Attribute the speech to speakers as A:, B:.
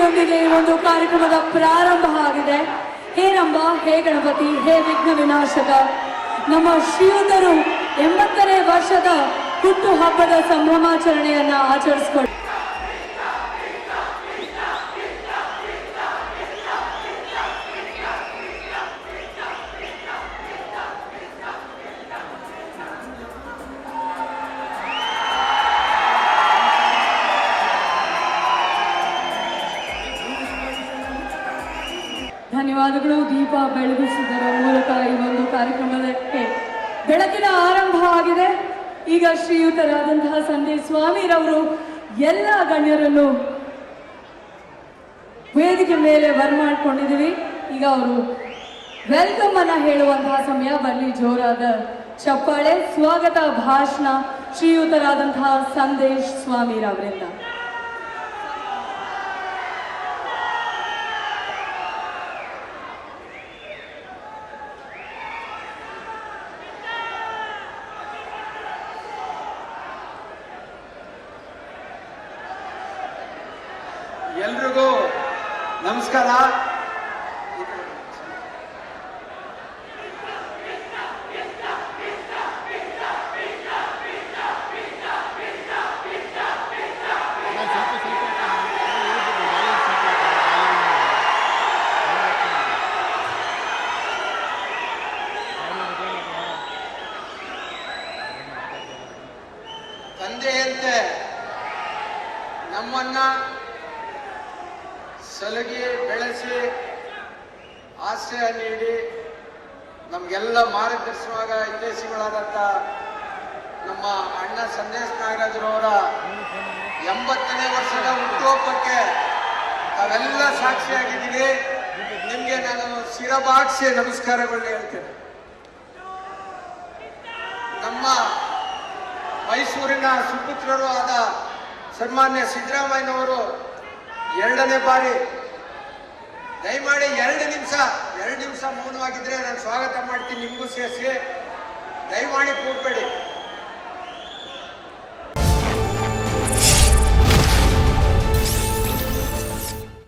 A: ನುಡಿಯೊಂದಿಗೆ ಈ ಒಂದು ಕಾರ್ಯಕ್ರಮದ ಪ್ರಾರಂಭ ಆಗಿದೆ. ಹೇ ರಂಭ, ಹೇ ಗಣಪತಿ, ಹೇ ವಿಘ್ನ ವಿನಾಶಕ. ನಮ್ಮ ಶ್ರೀಯುತರು 80ನೇ ವರ್ಷದ ಹುಟ್ಟು ಹಬ್ಬದ ಸಂಭ್ರಮಾಚರಣೆಯನ್ನ ಆಚರಿಸಿಕೊಳ್ಳಿ. ಧನ್ಯವಾದಗಳು. ದೀಪ ಬೆಳಗಿಸುವುದರ ಮೂಲಕ ಈ ಒಂದು ಕಾರ್ಯಕ್ರಮಕ್ಕೆ ಬೆಳಕಿನ ಆರಂಭ ಆಗಿದೆ. ಈಗ ಶ್ರೀಯುತರಾದಂತಹ ಸಂದೇಶ್ ಸ್ವಾಮಿರವರು ಎಲ್ಲ ಗಣ್ಯರನ್ನು ವೇದಿಕೆ ಮೇಲೆ ಬರ್ಮಾಡ್ಕೊಂಡಿದ್ದೀವಿ. ಈಗ ಅವರು ವೆಲ್ಕಮ್ ಅನ್ನ ಹೇಳುವಂತಹ ಸಮಯ. ಬನ್ನಿ, ಜೋರಾದ ಚಪ್ಪಾಳೆ. ಸ್ವಾಗತ ಭಾಷಣ ಶ್ರೀಯುತರಾದಂತಹ ಸಂದೇಶ್ ಸ್ವಾಮಿರವರಿಂದ.
B: ಎಲ್ರಿಗೂ ನಮಸ್ಕಾರ. ತಂದೆಯಂತೆ ನಮ್ಮನ್ನ ಸಲಗಿ ಬೆಳೆಸಿ ಆಶ್ರಯ ನೀಡಿ ನಮಗೆಲ್ಲ ಮಾರ್ಗದರ್ಶನವಾಗ ಹಿತೈಷಿಗಳಾದಂಥ ನಮ್ಮ ಅಣ್ಣ ಸಂದೇಶ್ ನಾಗರಾಜರವರ 80ನೇ ವರ್ಷದ ಹುಟ್ಟುಹಬ್ಬಕ್ಕೆ ತಾವೆಲ್ಲ ಸಾಕ್ಷಿಯಾಗಿದ್ದೀವಿ. ನಿಮಗೆ ನಾನು ಶಿರಭಾಗಿಸಿ ನಮಸ್ಕಾರಗಳನ್ನ ಹೇಳ್ತೇನೆ. ನಮ್ಮ ಮೈಸೂರಿನ ಸುಪುತ್ರರು ಆದ ಸನ್ಮಾನ್ಯ ಸಿದ್ದರಾಮಯ್ಯನವರು 2ನೇ ಬಾರಿ ದಯಮಾಡಿ 2 ನಿಮಿಷ ಮೌನವಾಗಿದ್ರೆ ನಾನು ಸ್ವಾಗತ ಮಾಡ್ತೀನಿ. ನಿಮಗೂ ಸೇರಿಸಿ ದಯಮಾಡಿ ಕೂಡಬೇಡಿ.